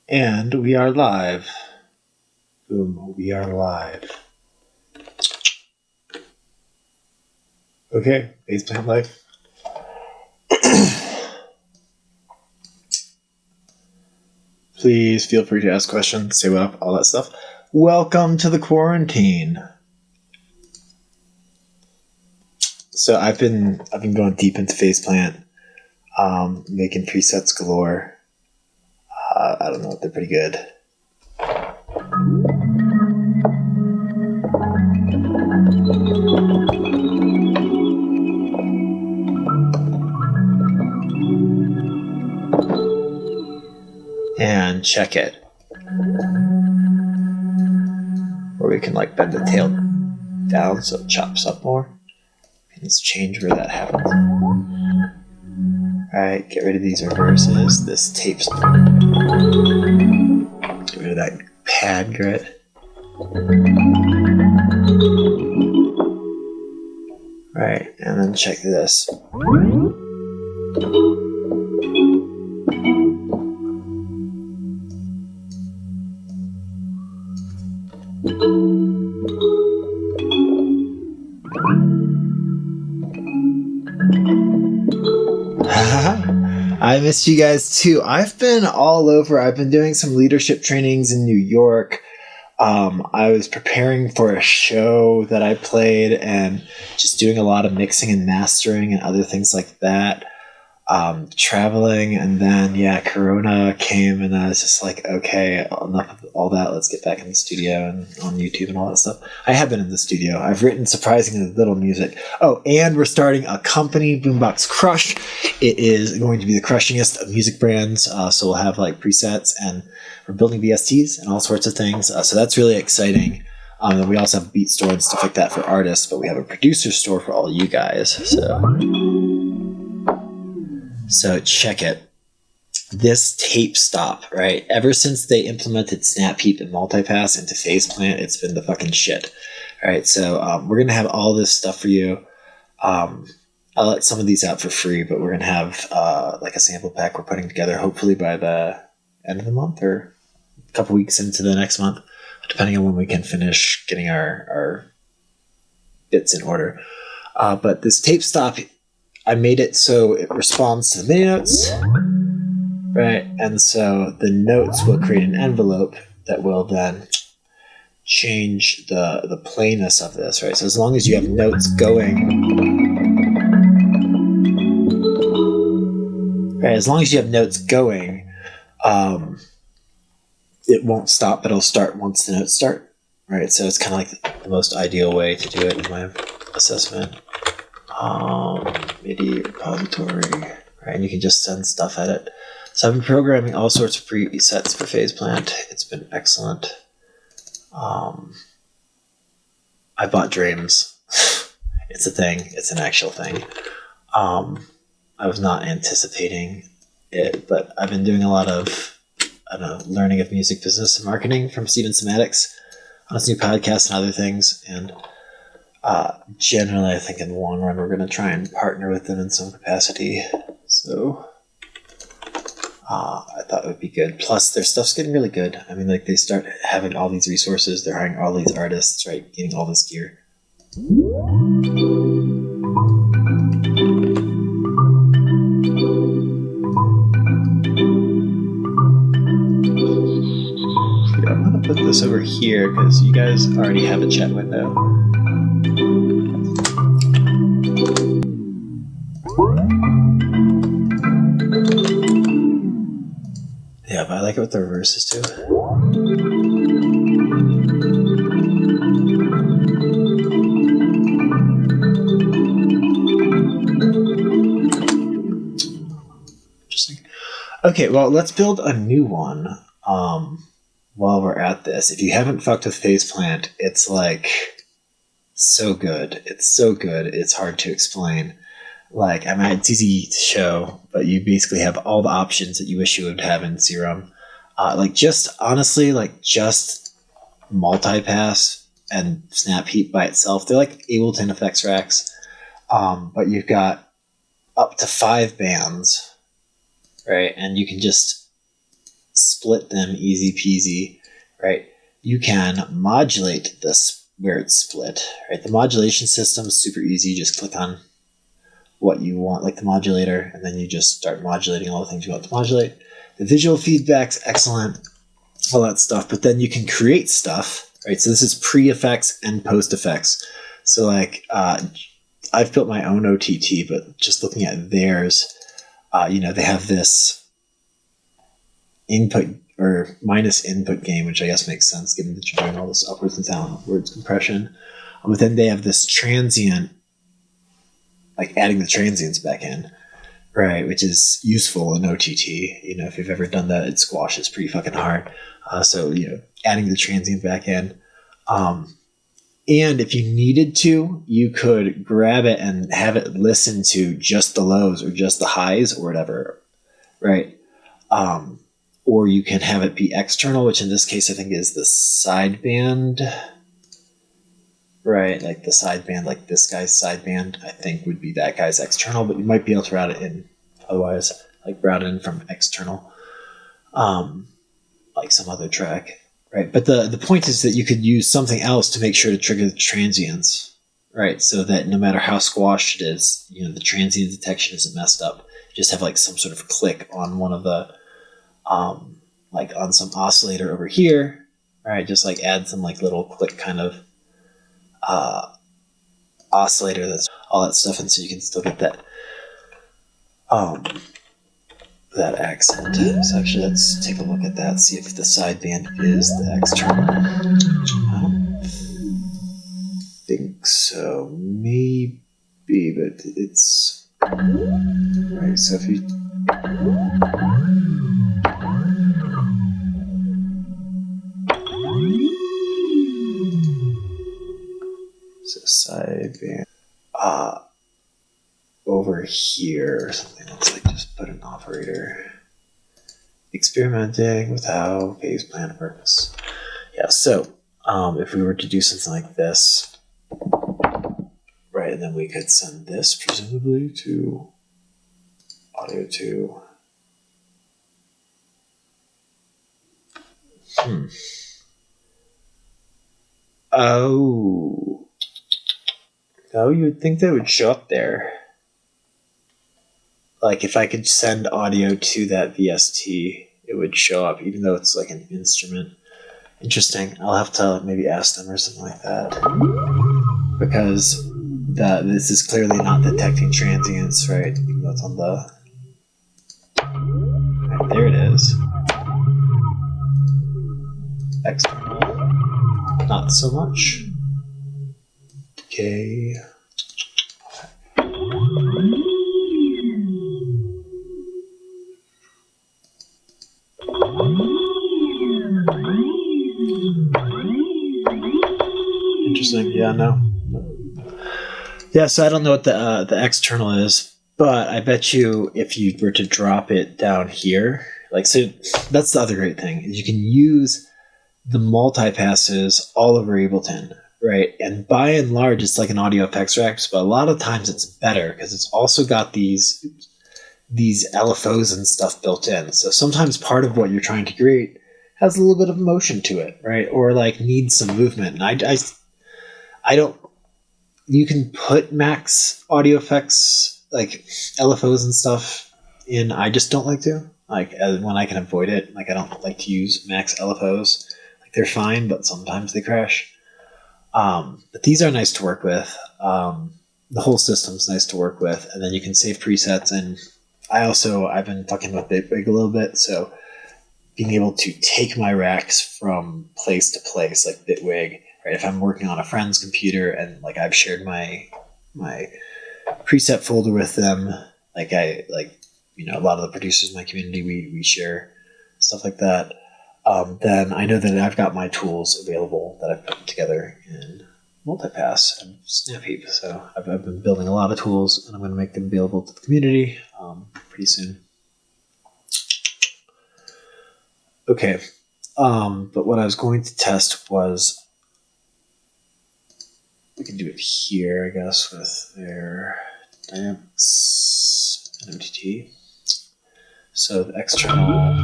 And we are live. Boom, we are live. Okay, Faceplant Life. Please feel free to ask questions, say what up, all that stuff. Welcome to the quarantine. So I've been going deep into Faceplant, making presets galore. I don't know, they're pretty good. And check it. Or we can like bend the tail down so it chops up more. Let's change where that happens. Alright, get rid of these reverses. This tape's. Get rid of that pad grit. Alright, and then check this. I missed you guys too. I've been all over. I've been doing some leadership trainings in New York. I was preparing for a show that I played and just doing a lot of mixing and mastering and other things like that. Traveling, and then Corona came and I was just like, okay, enough of all that. Let's get back in the studio and on YouTube and all that stuff. I have been in the studio. I've written surprisingly little music. Oh, and we're starting a company, Boombox Crush. It is going to be the crushingest of music brands. So we'll have like presets, and we're building VSTs and all sorts of things. So that's really exciting. And we also have a beat store and stuff like that for artists, but we have a producer store for all you guys. So check it. This tape stop, right? Ever since they implemented Snap Peep and Multipass into Faceplant, it's been the fucking shit. All right, so we're going to have all this stuff for you. I'll let some of these out for free, but we're going to have like a sample pack we're putting together hopefully by the end of the month or a couple weeks into the next month, depending on when we can finish getting our bits in order. But this tape stop, I made it so it responds to the MIDI notes, right? And so the notes will create an envelope that will then change the plainness of this, right? So as long as you have notes going, right? As long as you have notes going, it won't stop, but it'll start once the notes start, right? So it's kind of like the most ideal way to do it in my assessment. MIDI repository, right? And you can just send stuff at it. So I've been programming all sorts of presets for Faceplant. It's been excellent. I bought Dreams. It's a thing. It's an actual thing. I was not anticipating it, but I've been doing a lot of learning of music business and marketing from Steven Somatics on his new podcast and other things, and generally, I think in the long run, we're going to try and partner with them in some capacity. So I thought it would be good. Plus, their stuff's getting really good. I mean, like, they start having all these resources. They're hiring all these artists, right? Getting all this gear. I'm going to put this over here because you guys already have a chat window. Yeah, but I like it with the reverses too. Interesting. Okay, well, let's build a new one while we're at this. If you haven't fucked with Faceplant, it's like so good. It's so good. It's hard to explain. Like, I mean, it's easy to show, but you basically have all the options that you wish you would have in Serum. Just Multipass and Snap Heap by itself, they're like Ableton effects racks. But you've got up to 5 bands, right? And you can just split them easy peasy, right? You can modulate this where it's split, right? The modulation system is super easy. You just click on what you want, like the modulator, and then you just start modulating all the things you want to modulate. The visual feedback's excellent, all that stuff, but then you can create stuff, right? So this is pre-effects and post-effects. So like, I've built my own OTT, but just looking at theirs, they have this input or minus input gain, which I guess makes sense given that you're doing all this upwards and downwards compression. But then they have this transient, like adding the transients back in, right, which is useful in OTT. If you've ever done that, it squashes pretty fucking hard. So adding the transient back in. And if you needed to, you could grab it and have it listen to just the lows or just the highs or whatever, right? Or you can have it be external, which in this case I think is the sideband, right? Like the sideband, like this guy's sideband, I think would be that guy's external, but you might be able to route it in otherwise, like route it in from external, like some other track. Right, but the point is that you could use something else to make sure to trigger the transients, right? So that no matter how squashed it is, the transient detection isn't messed up. Just have like some sort of click on one of the, like on some oscillator over here, right? Just like add some like little click kind of oscillator that's all that stuff, and so you can still get that that accent. So actually, let's take a look at that, see if the sideband is the external. I don't think so. Maybe, but it's right. So if you sideband over here or something. Let's like just put an operator. Experimenting with how phase plan works. Yeah, so if we were to do something like this, right, and then we could send this presumably to audio 2. Oh, you would think that would show up there. Like if I could send audio to that VST, it would show up, even though it's like an instrument. Interesting. I'll have to maybe ask them or something like that. Because this is clearly not detecting transients, right? Even though it's on the... Right, there it is. External. Not so much. Decay. Interesting. Yeah, no. Yeah, so I don't know what the external is, but I bet you if you were to drop it down here, like, so that's the other great thing, is you can use the multi-passes all over Ableton, right? And by and large, it's like an audio effects rack, but a lot of times it's better because it's also got these LFOs and stuff built in. So sometimes part of what you're trying to create has a little bit of motion to it, right? Or like needs some movement. And I don't, you can put max audio effects, like LFOs and stuff in. I just don't like to, like when I can avoid it. Like I don't like to use max LFOs. Like they're fine, but sometimes they crash. But these are nice to work with. The whole system's nice to work with. And then you can save presets. And I've been fucking with Bitwig a little bit. So being able to take my racks from place to place, like Bitwig, right? If I'm working on a friend's computer and like I've shared my preset folder with them, like a lot of the producers in my community, we share stuff like that. Then I know that I've got my tools available that I've put together in Multipass and Snapheap. So I've been building a lot of tools, and I'm going to make them available to the community pretty soon. Okay, but what I was going to test was, we can do it here, I guess, with their dynamics and MTT. So the external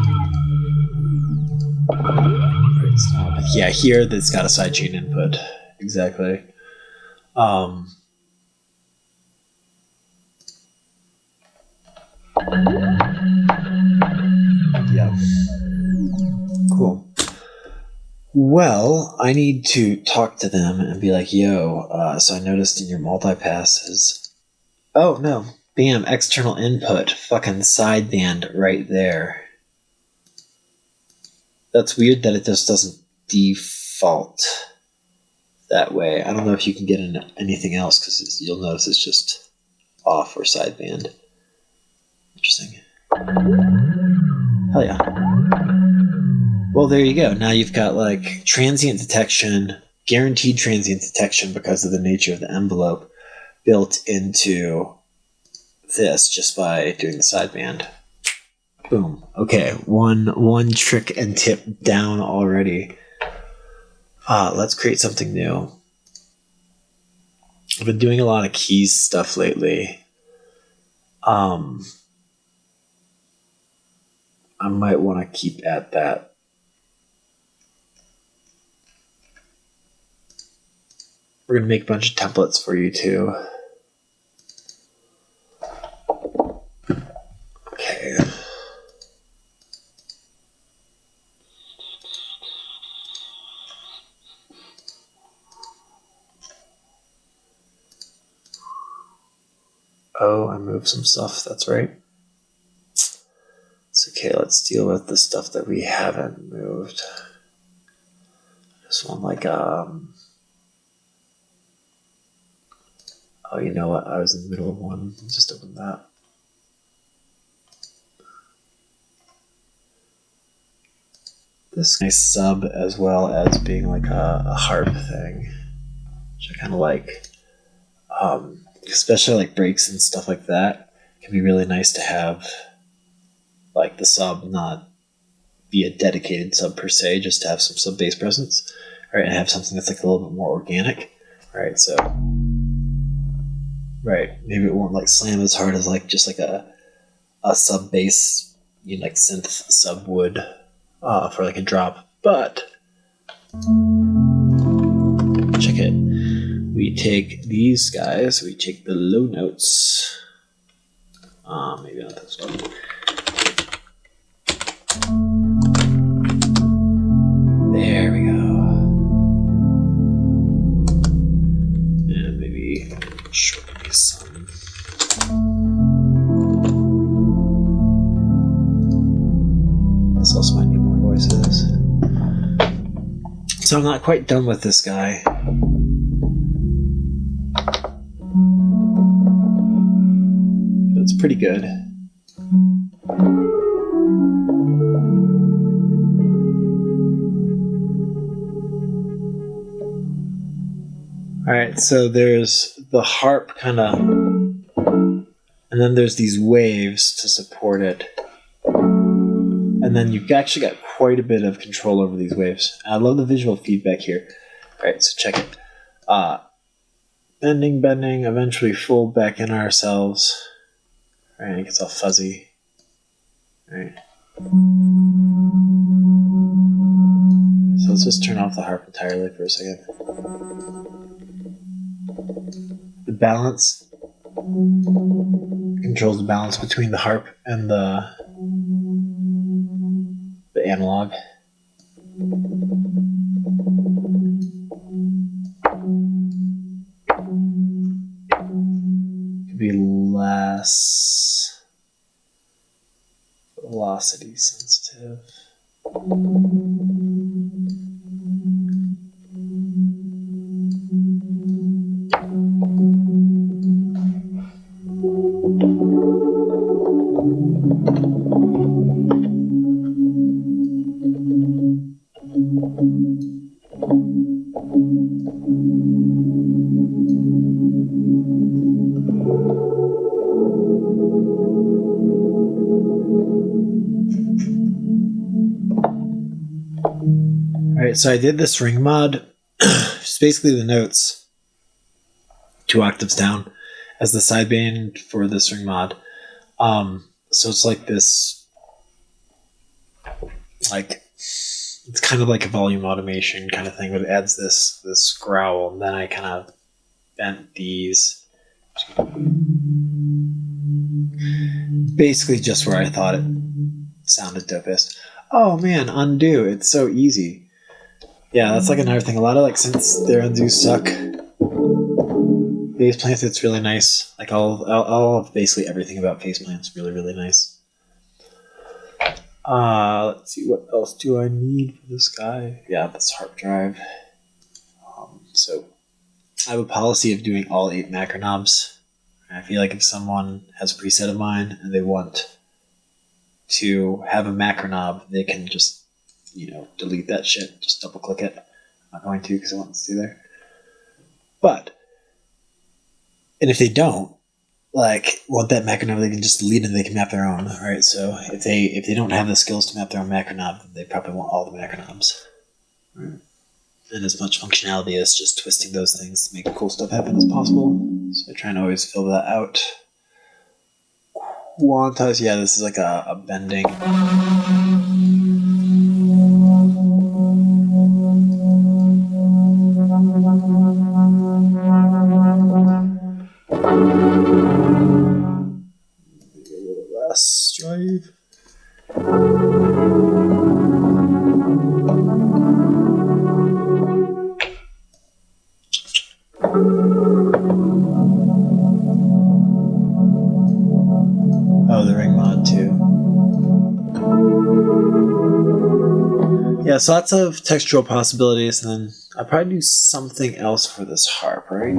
yeah, here that's got a sidechain input. Exactly. Yeah. Cool. Well, I need to talk to them and be like, yo, so I noticed in your multipasses. Oh, no. Bam, external input. Fucking sideband right there. That's weird that it just doesn't default that way. I don't know if you can get in anything else because you'll notice it's just off or sideband. Interesting. Hell yeah. Well, there you go. Now you've got like transient detection, guaranteed transient detection because of the nature of the envelope built into this just by doing the sideband. Boom. Okay, one trick and tip down already. Let's create something new. I've been doing a lot of keys stuff lately. I might want to keep at that. We're going to make a bunch of templates for you too. Okay. Oh, I moved some stuff. That's right. It's okay. Let's deal with the stuff that we haven't moved. This one, like, oh, you know what? I was in the middle of one. Just open that. This nice sub as well as being like a harp thing, which I kind of like. Especially like breaks and stuff like that. It can be really nice to have like the sub not be a dedicated sub per se, just to have some sub bass presence, right? And have something that's like a little bit more organic, right? So, right, maybe it won't like slam as hard as like just like a sub bass, you know, like synth sub would for like a drop, but check it. We take these guys, we take the low notes. Maybe not this one. There we go. And maybe shorten these some. This also might need more voices. So I'm not quite done with this guy. It's pretty good. Alright, so there's the harp kind of, and then there's these waves to support it. And then you've actually got quite a bit of control over these waves. I love the visual feedback here. Alright, so check it. Bending, eventually fold back in ourselves. Alright, it gets all fuzzy. Alright. So let's just turn off the harp entirely for a second. The balance controls the balance between the harp and the analog. Could be less velocity sensitive. Alright, so I did this ring mod. It's basically the notes 2 octaves down as the sideband for this ring mod. So it's like this, like it's kind of like a volume automation kind of thing, but it adds this growl, and then I kind of bent these basically just where I thought it sounded dopest. Oh man, undo. It's so easy. Yeah, that's like another thing. A lot of like synths their undos suck. Phase plants, it's really nice. Like all of basically everything about phase plants really, really nice. Let's see, what else do I need for this guy? Yeah, this harp drive. So I have a policy of doing all 8 macro knobs. I feel like if someone has a preset of mine and they want to have a macro knob, they can just, delete that shit. Just double click it. I'm not going to because I want to stay there. And if they don't, want that macro knob, they can just delete it and they can map their own, right? So if they don't have the skills to map their own macro knob, then they probably want all the macro knobs. Right? And as much functionality as just twisting those things to make cool stuff happen as possible. So I try and always fill that out. Quantize, yeah, this is like a bending. Less drive. Oh, the ring mod too. Yeah, so lots of textural possibilities, and then I'll probably do something else for this harp, right?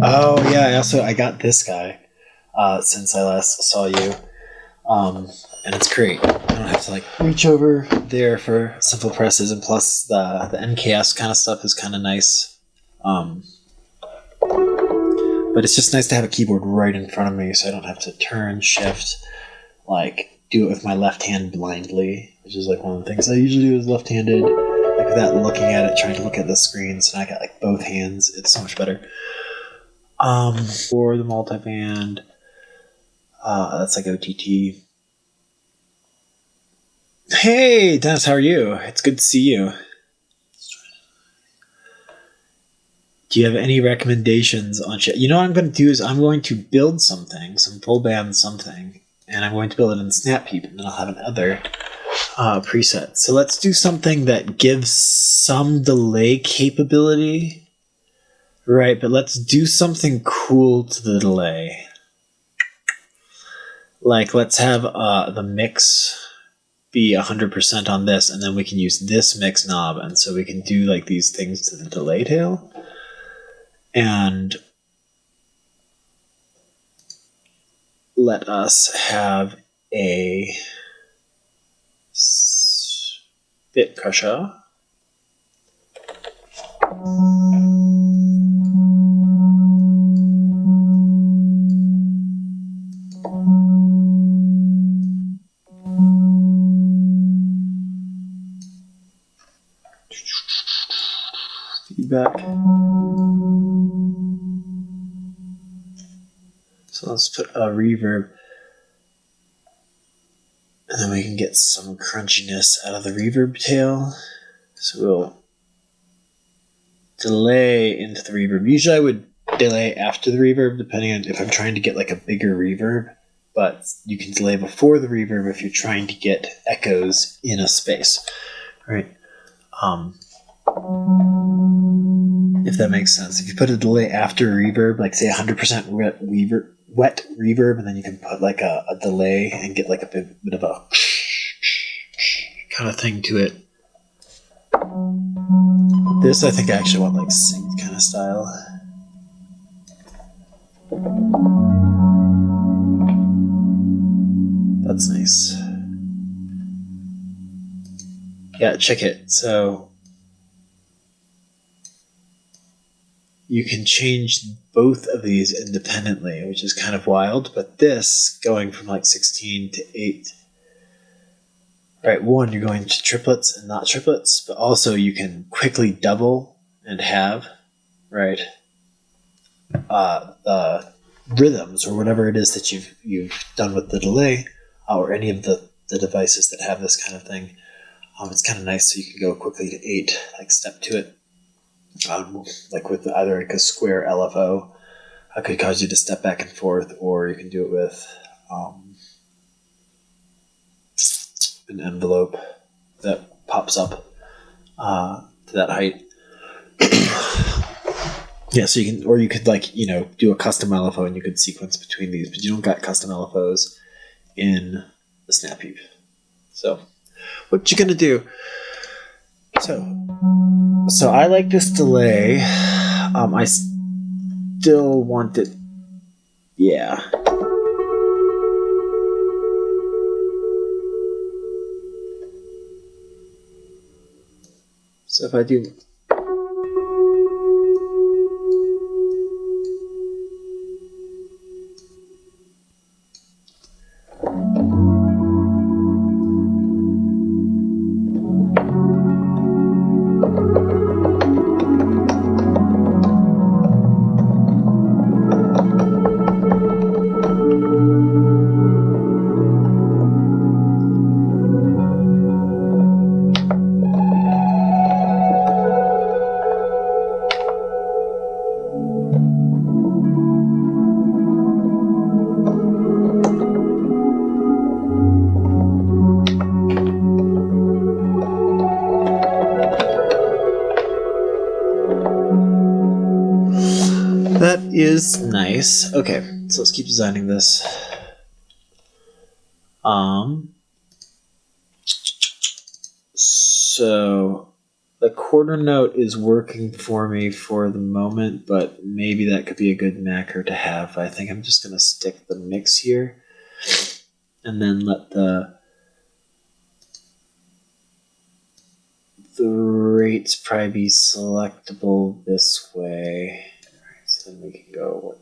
Oh yeah, I got this guy since I last saw you, and it's great. I don't have to reach over there for simple presses, and plus the NKS kind of stuff is kind of nice. But it's just nice to have a keyboard right in front of me, so I don't have to turn, shift, do it with my left hand blindly, which is one of the things I usually do is left-handed, without looking at it, trying to look at the screen. So now I got both hands. It's so much better. For the multiband, that's OTT. Hey, Dennis, how are you? It's good to see you. Do you have any recommendations on shit? You know what I'm going to do is I'm going to build something, some full band something, and I'm going to build it in Snapheap, and then I'll have another preset. So let's do something that gives some delay capability. Right, but let's do something cool to the delay. Let's have the mix be 100% on this, and then we can use this mix knob, and so we can do these things to the delay tail. And let us have a bit crusher. Feedback. So let's put a reverb, and then we can get some crunchiness out of the reverb tail. So we'll delay into the reverb. Usually I would delay after the reverb, depending on if I'm trying to get a bigger reverb, but you can delay before the reverb if you're trying to get echoes in a space, right? If that makes sense. If you put a delay after a reverb, say 100% wet reverb, and then you can put a delay and get a bit of a kind of thing to it. This I think I actually want synced kind of style. That's nice. Yeah, check it. So you can change both of these independently, which is kind of wild, but this going from 16 to 8, right, one, you're going to triplets and not triplets, but also you can quickly double and have, right, rhythms or whatever it is that you've done with the delay, or any of the devices that have this kind of thing. It's kind of nice, so you can go quickly to 8, like step to it, like with either like a square LFO. It could cause you to step back and forth, or you can do it with an envelope that pops up to that height. Yeah, so you can, or you could do a custom LFO and you could sequence between these, but you don't got custom LFOs in the Snap Heap. So what you're gonna do? So I like this delay. I still want it. Yeah. So if I do. That is nice. Okay, so let's keep designing this. So the quarter note is working for me for the moment, but maybe that could be a good macro to have. I think I'm just going to stick the mix here and then let the rates probably be selectable this way. Alright, so then we can go,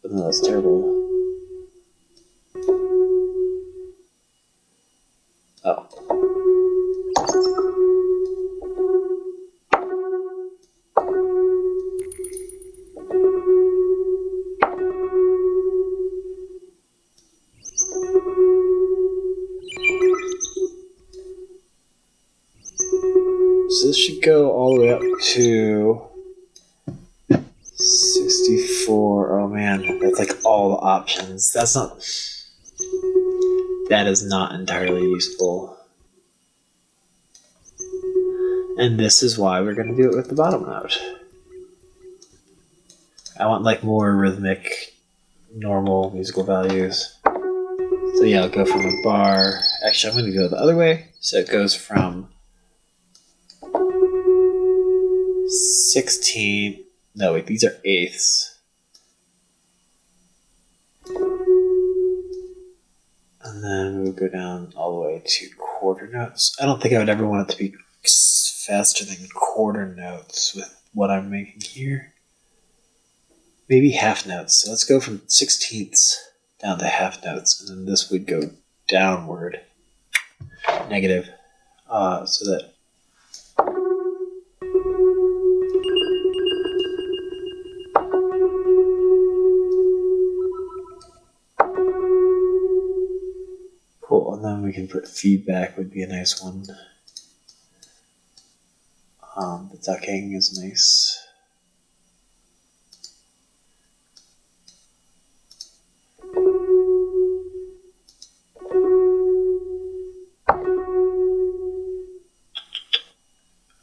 but no, that's terrible. Oh. So this should go all the way up to 64. Oh man, that's like all the options. That is not entirely useful. And this is why we're going to do it with the bottom note. I want like more rhythmic, normal musical values. So yeah, I'll go from a bar. Actually, I'm going to go the other way. So it goes from 16. No, wait, these are eighths. And then we'll go down all the way to quarter notes. I don't think I would ever want it to be faster than quarter notes with what I'm making here. Maybe half notes. So let's go from 16ths down to half notes, and then this would go downward, negative, so that cool. And then we can put feedback would be a nice one. The ducking is nice.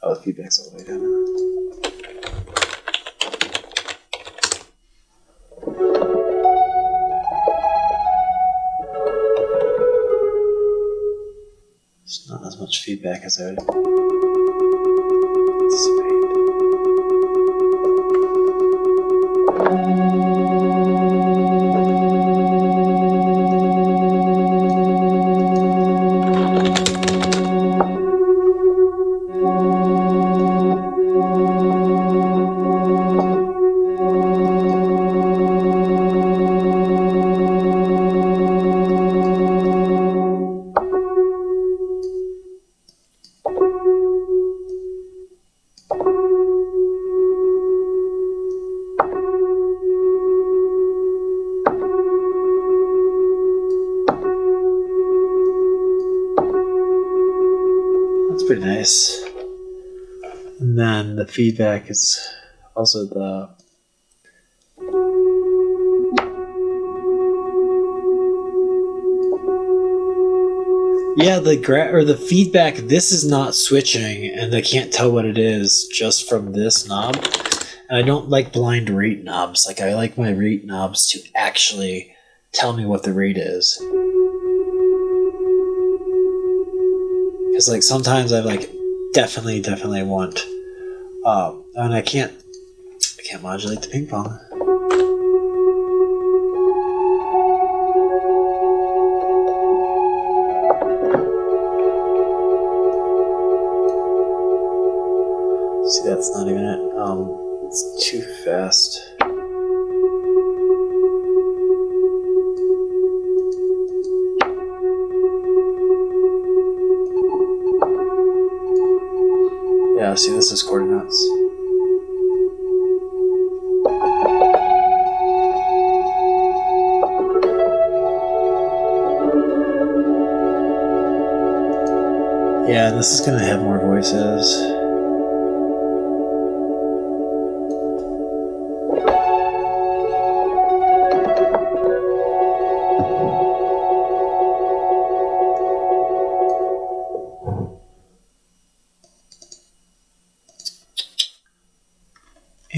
Oh, the feedback's all the way down. It's not as much feedback as I would anticipate. That's pretty nice. And then the feedback is also the the feedback. This is not switching, and I can't tell what it is just from this knob. And I don't like blind rate knobs. Like, I like my rate knobs to actually tell me what the rate is. Because like sometimes I like definitely want, and I can't modulate the ping pong. See, that's not even it. It's too fast. Yeah, see, this is quarter notes. Yeah, this is gonna have more voices.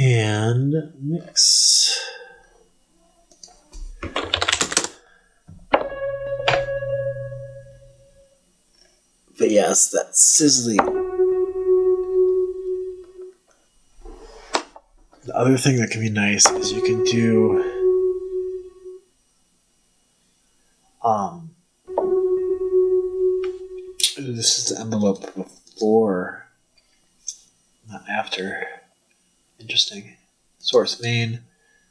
And mix. But yes, that sizzly. The other thing that can be nice is you can do this is the envelope before, not after. Interesting. Source main,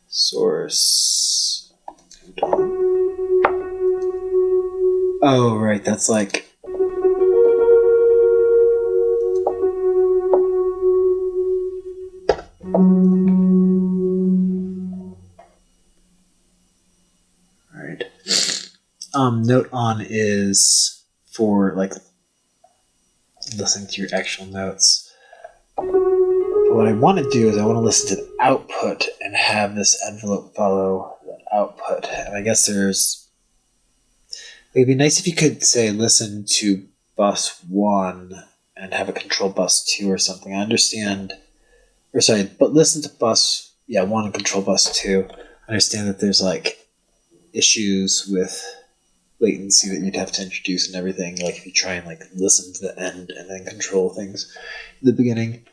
source. Oh, right, that's like. Right. Note on is for like listening to your actual notes. But what I want to do is I want to listen to the output and have this envelope follow that output. And I guess it'd be nice if you could say listen to bus 1 and have a control bus 2 or something. I understand, but listen to bus 1 and control bus 2. I understand that there's like issues with latency that you'd have to introduce and everything, like if you try and like listen to the end and then control things in the beginning.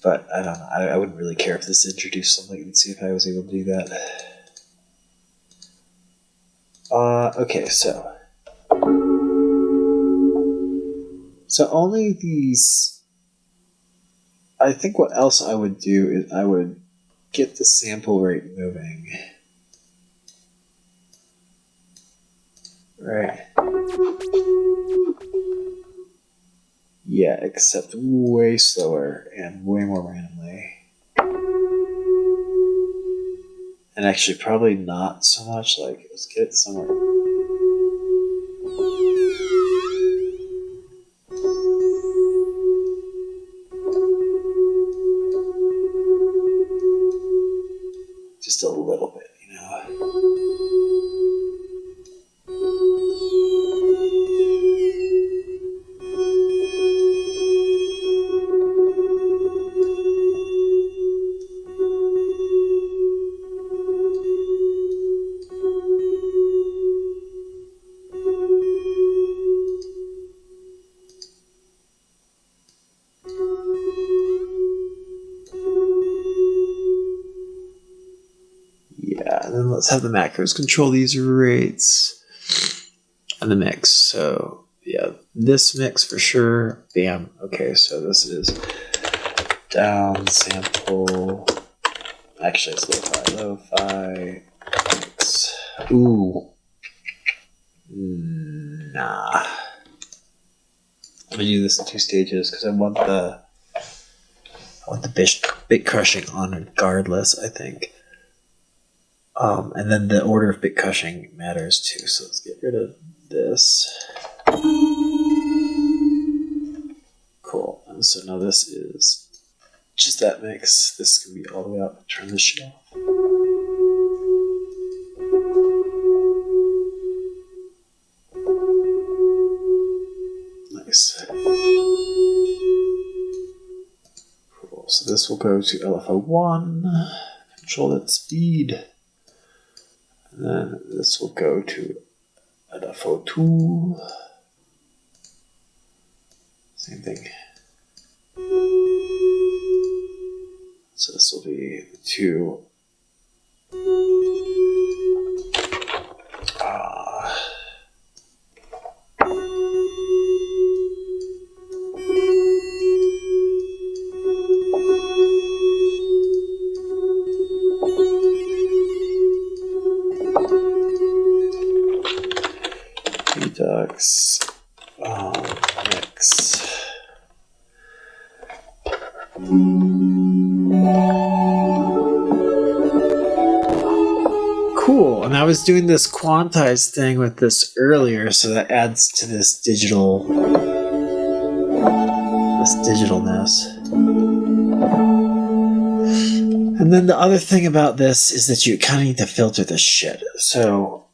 But I don't know. I wouldn't really care if this introduced some latency if I was able to do that. Okay, so only these. I think what else I would do is I would get the sample rate moving. Right. Yeah, except way slower and way more randomly. And actually probably not so much, like, let's get it somewhere. Just a little bit, you know. And then let's have the macros control these rates and the mix. So yeah, this mix for sure. Bam. Okay, so this is down sample. Actually, it's lo-fi mix. Ooh. Nah. I'm gonna do this in 2 stages because I want the bit crushing on regardless, I think. And then the order of bit crushing matters too. So let's get rid of this. So now this is just that mix. This can be all the way up. Turn this shit off. Nice. Cool. So this will go to LFO1. Control that speed. And then this will go to LFO2. Same thing. So this will be the 2. Redux mix. Cool. And I was doing this quantized thing with this earlier, so that adds to this digitalness. And then the other thing about this is that you kind of need to filter this shit. So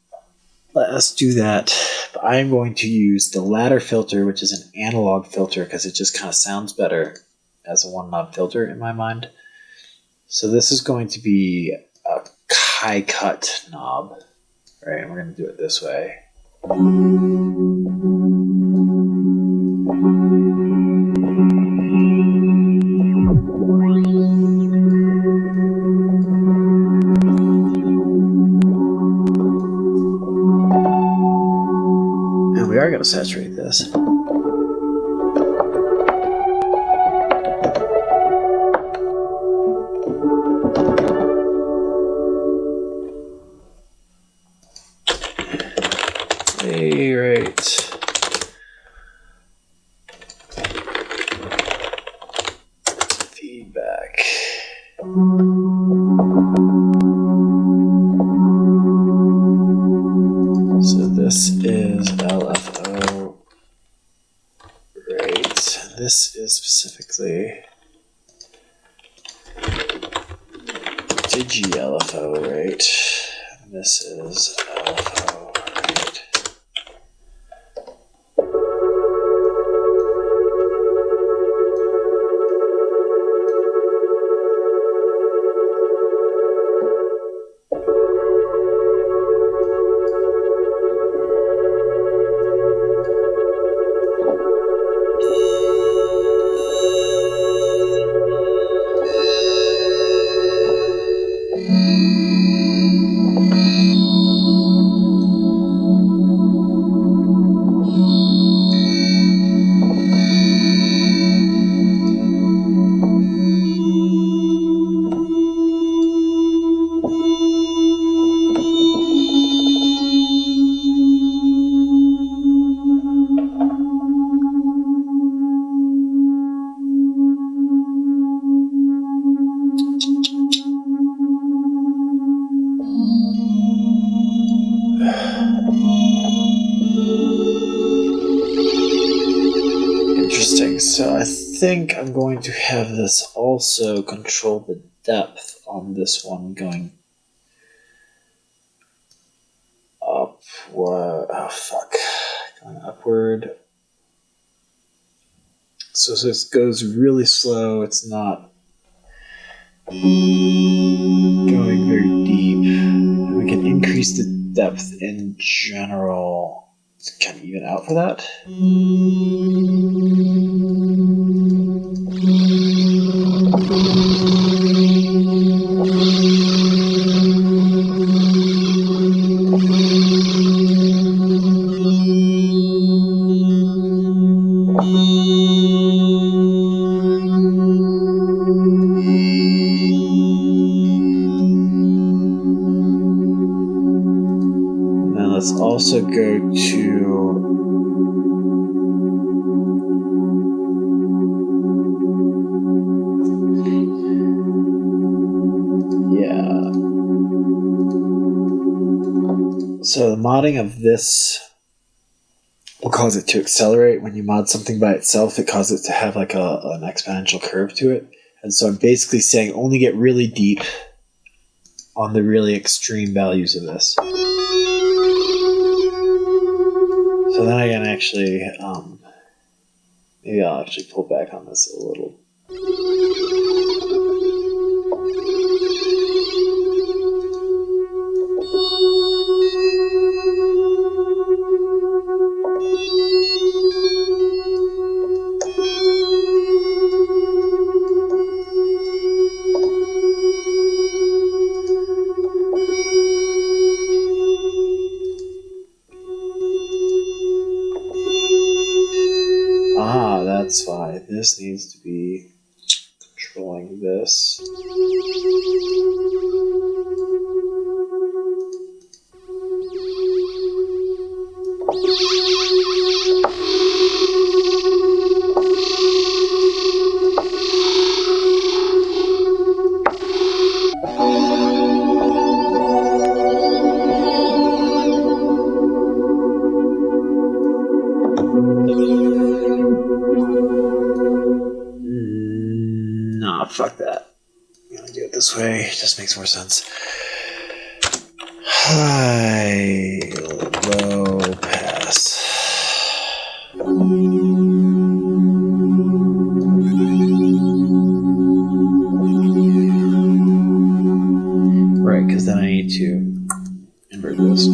let us do that. But I'm going to use the ladder filter, which is an analog filter, because it just kind of sounds better as a one knob filter in my mind. So this is going to be a high cut knob, right? And we're going to do it this way. And we are going to saturate this. Feedback. So this is LFO, right? This is specifically Digi LFO, right? And this is LFO, right? Interesting. So I think I'm going to have this also control the depth on this one going upward. Oh, fuck. Going upward. So this goes really slow. It's not going very deep. And we can increase the depth in general to kind of even out for that. Let's also go to so the modding of this will cause it to accelerate. When you mod something by itself, it causes it to have like an exponential curve to it. And so I'm basically saying only get really deep on the really extreme values of this. So then I can actually, maybe I'll actually pull back on this a little. That's why this needs to be controlling this. Nah, fuck that. I'm gonna do it this way. It just makes more sense. High, low, pass. Right, because then I need to invert this.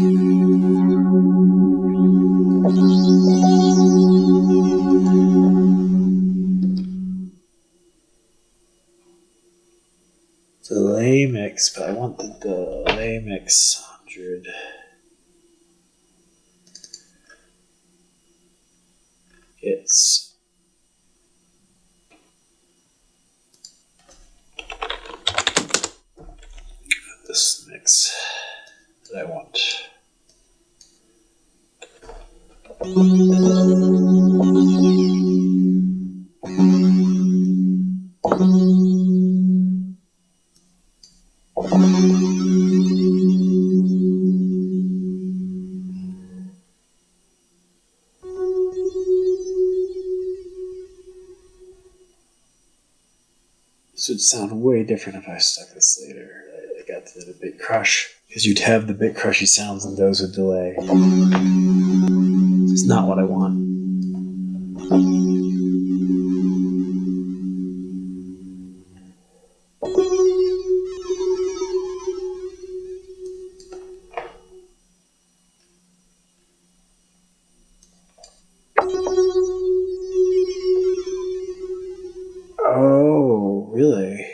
Delay mix, but I want the delay mix 100. It's this mix that I want. This would sound way different if I stuck this later. I got to the bit crush, because you'd have the bit crushy sounds and those would delay. It's not what I want. Oh, really?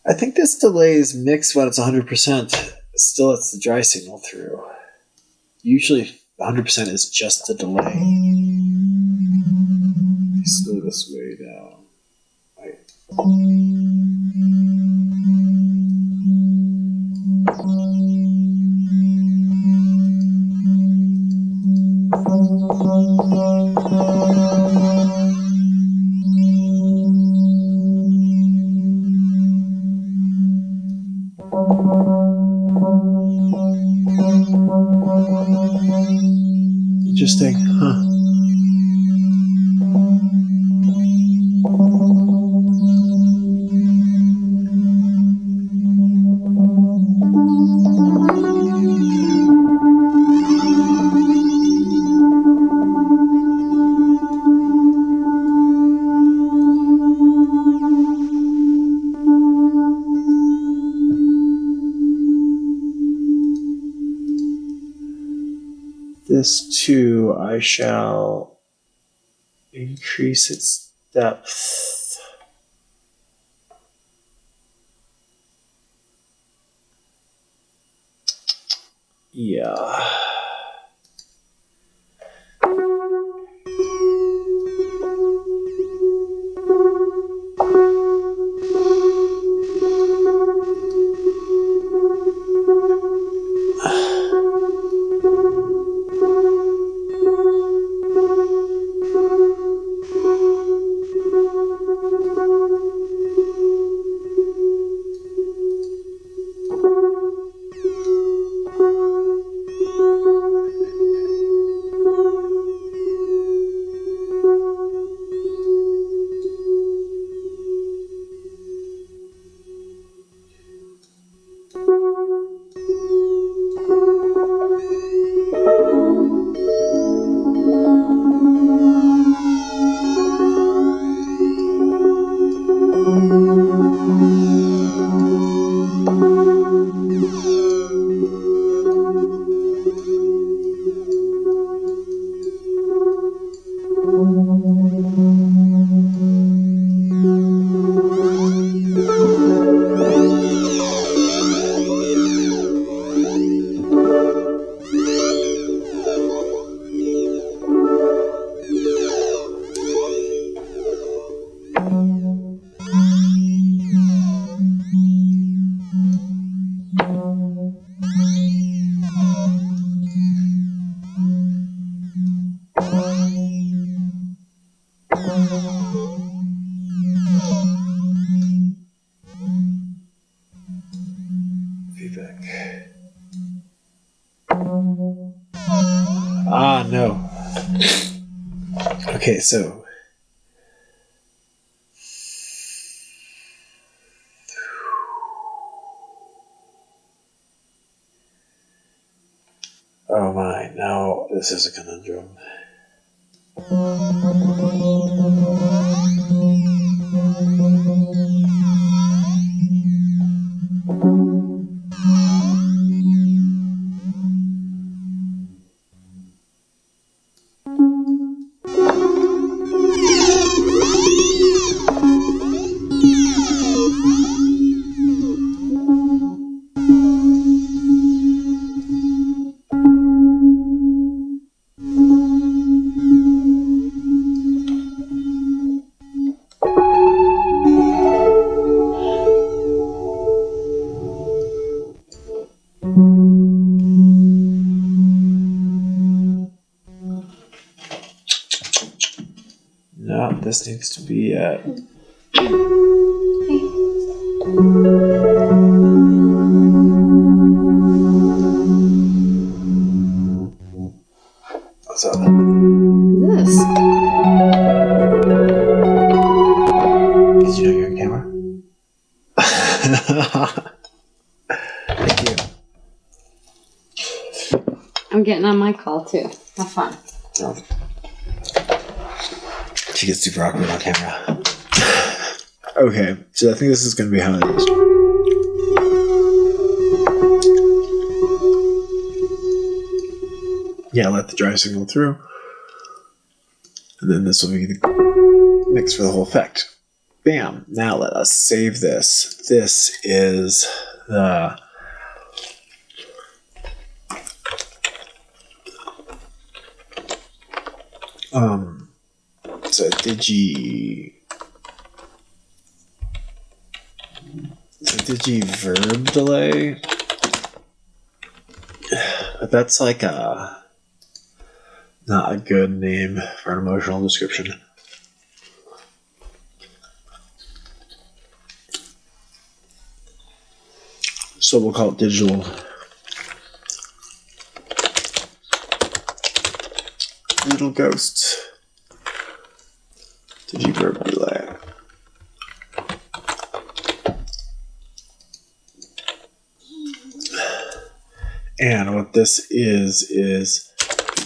I think this delay is mixed when it's 100%. Still lets the dry signal through. Usually 100% is just the delay. Slow this way down. Right. Interesting, huh? This too, I shall increase its depth. Yeah. feedback. Ah, no. Okay, so. Oh my, no, this is a conundrum. No, this needs to be What's up? This. Did you know you're on camera? Thank you. I'm getting on my call too. Have fun. Oh. She gets super awkward on camera. Okay, so I think this is going to be how it is. Yeah, let the dry signal through. And then this will be the mix for the whole effect. Bam! Now let us save this. This is the it's a digi verb delay. But that's like not a good name for an emotional description. So we'll call it digital ghost. Digiverb delay. And what this is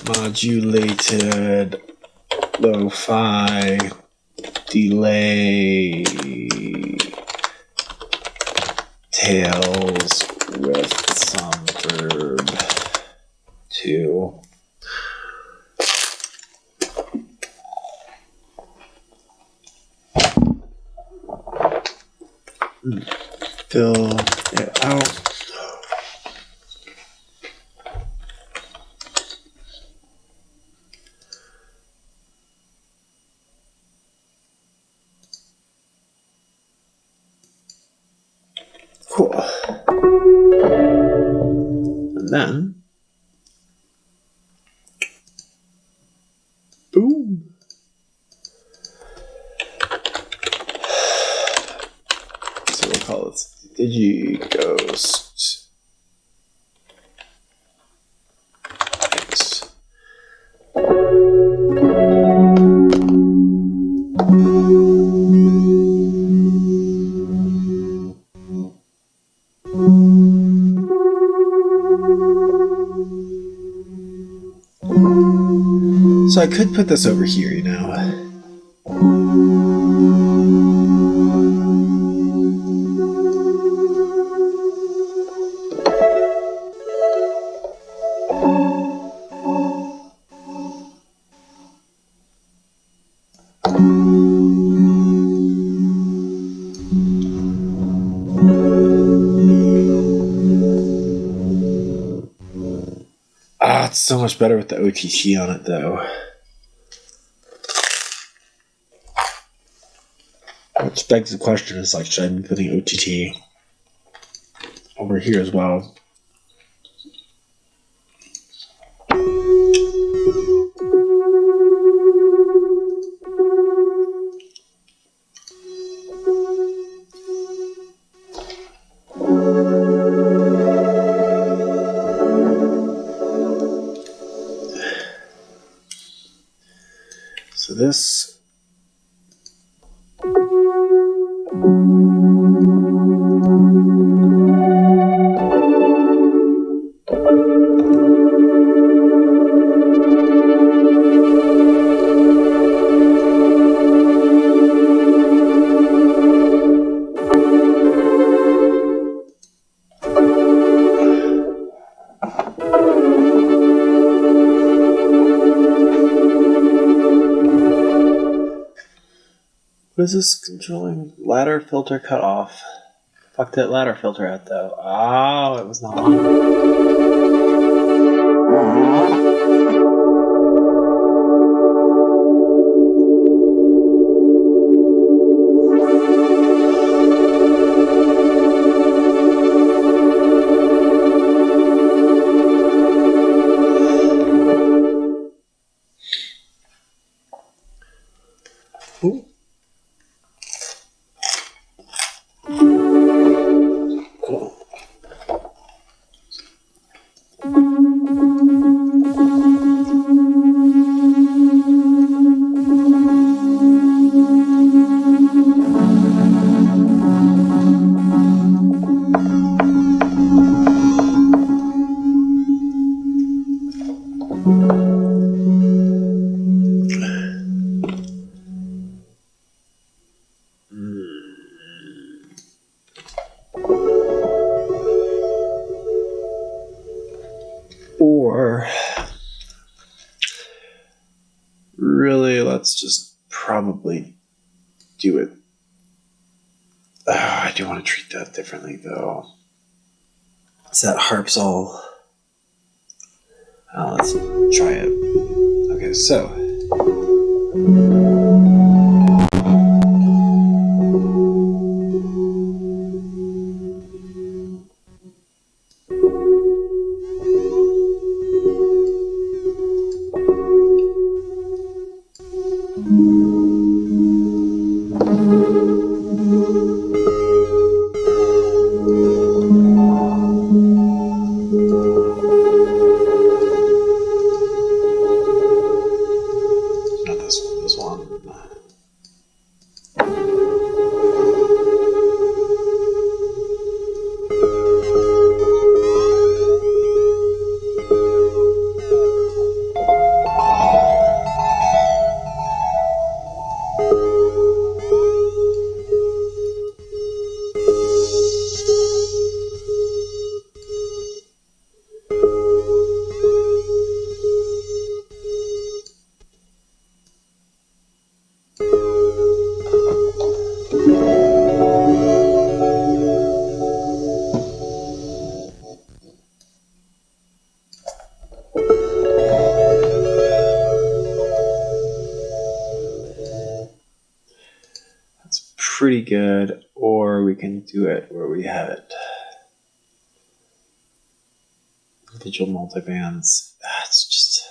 modulated lo-fi delay tails with some verb to fill it out. Cool. And then, boom. So we'll call it DigiGhost X. So I could put this over here, you know. Ah, it's so much better with the OTT on it, though. Which begs the question is, like, should I be putting OTT over here as well? So this... What is this controlling? Ladder filter cut off. Fuck that ladder filter out though. Oh, it was not on. Ooh. Cool. Or really, let's just probably do it. I do want to treat that differently though. So that harps all. Let's try it. Okay, so. Not this one, this one. Pretty good, or we can do it where we have it. Digital multibands. That's just.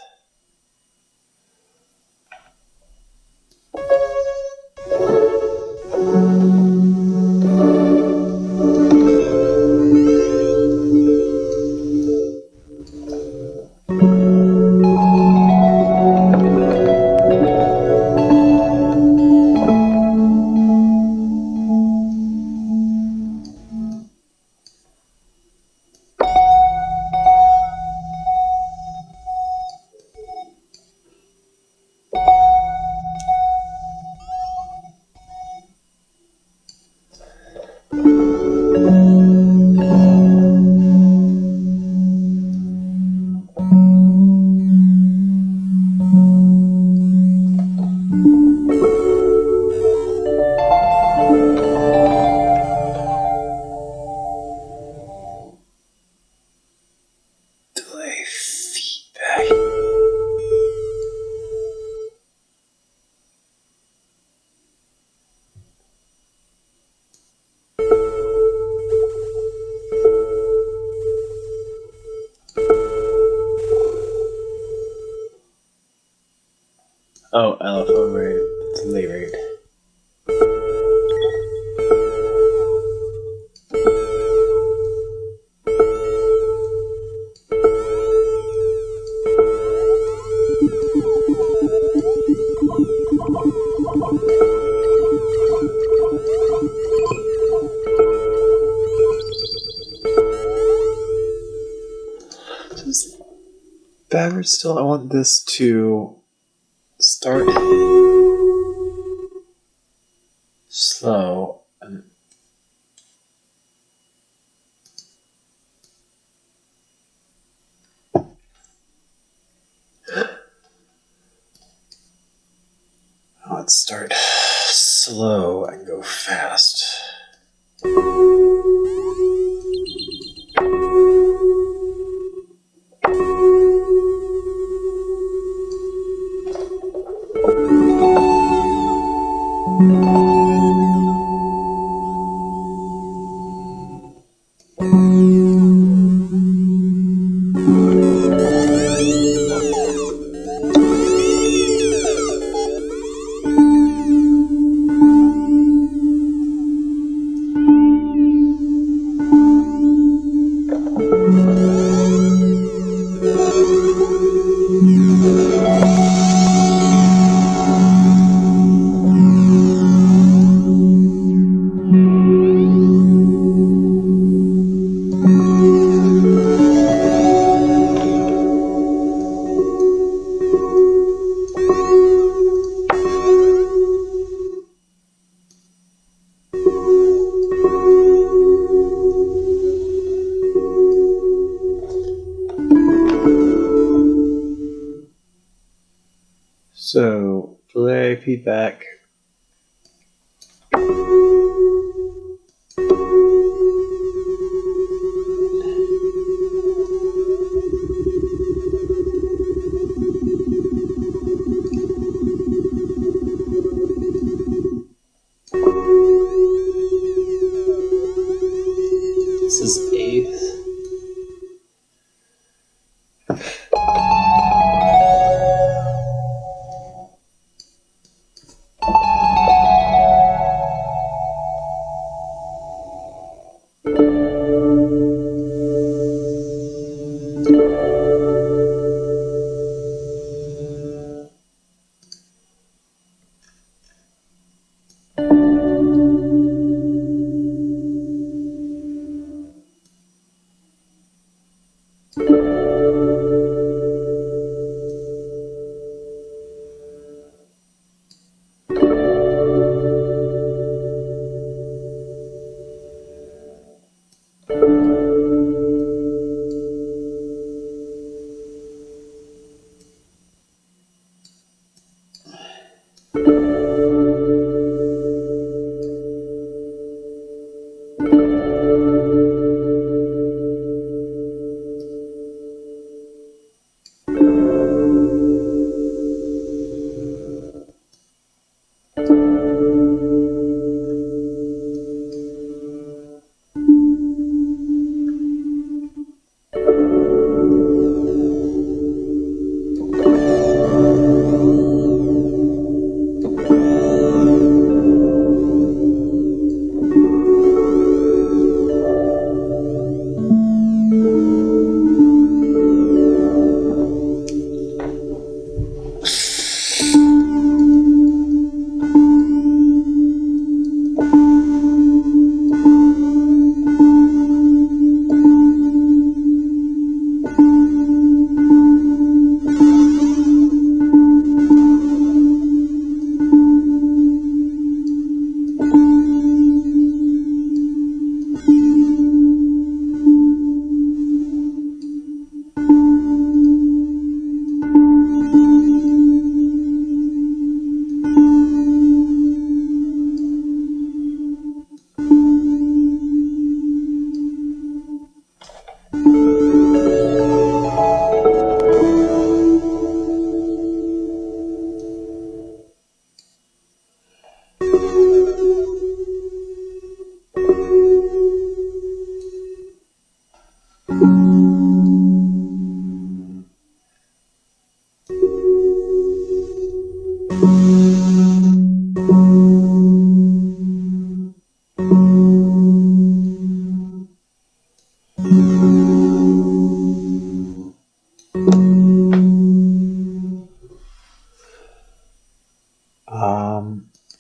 Delay feedback. Oh, LFO rate, delay rate. backwards still. I want this to start slow and let's start slow and go fast. So, delay, feedback. This is eighth.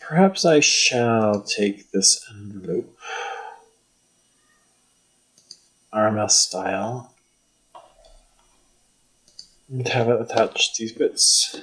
Perhaps I shall take this envelope, RMS style, And have it attach these bits.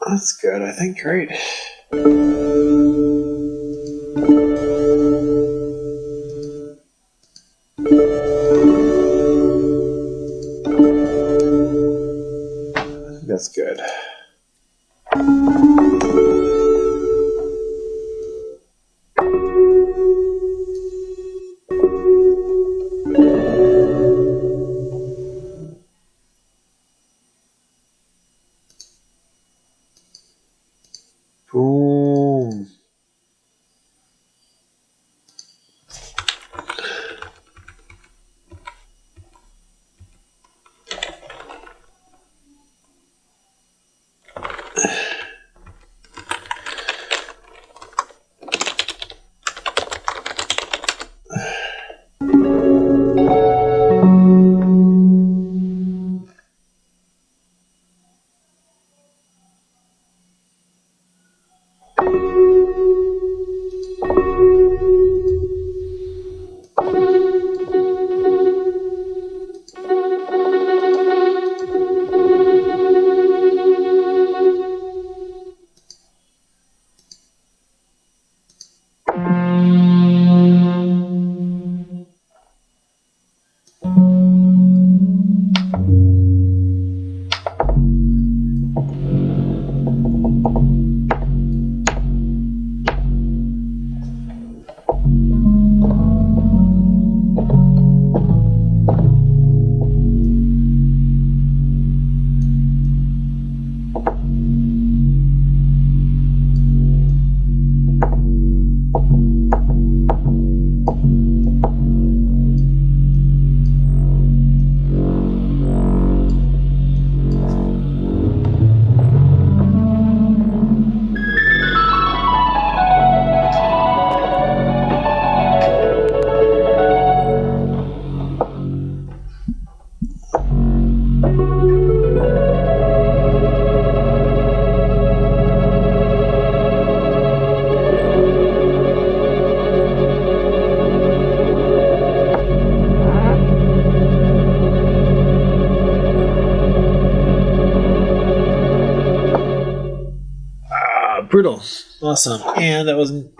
That's good, I think. Great. That's good. Boom. Brutal. Awesome. And that wasn't.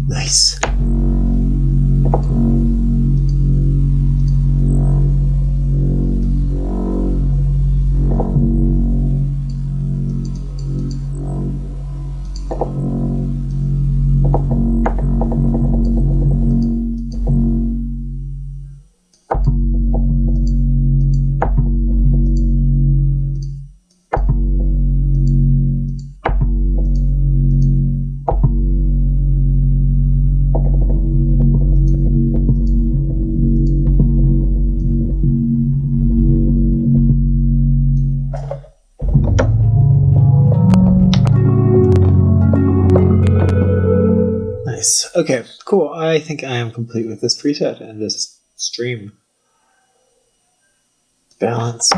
Nice. Nice. Okay, cool. I think I am complete with this preset and this stream. Balance.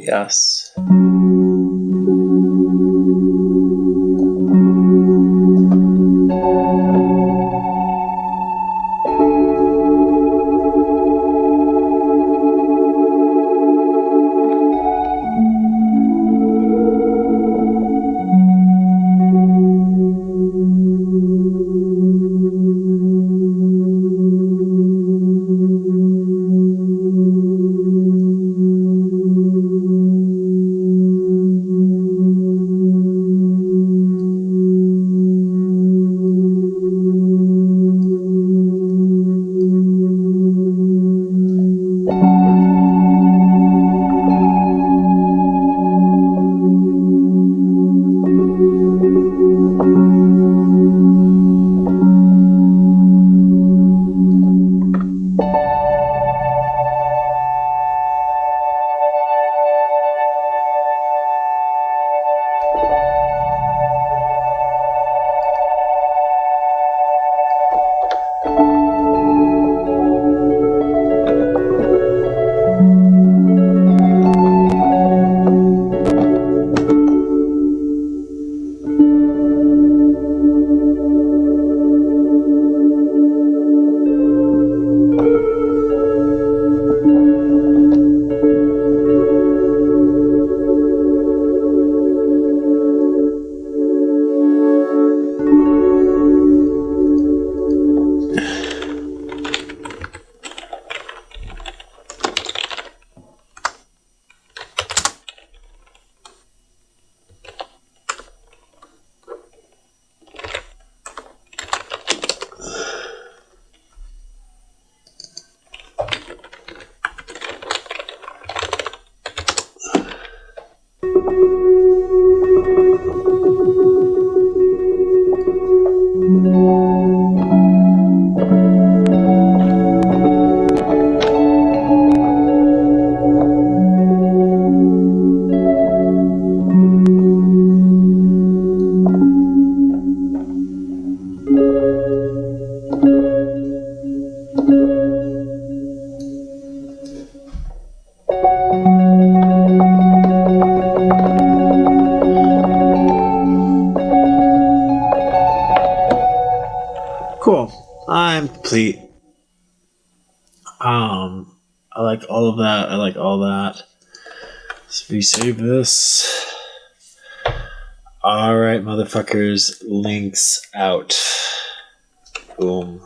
Yes. Cool. I'm complete. I like all of that. I like all that. Let's resave this. Alright, motherfuckers. Links out. Boom.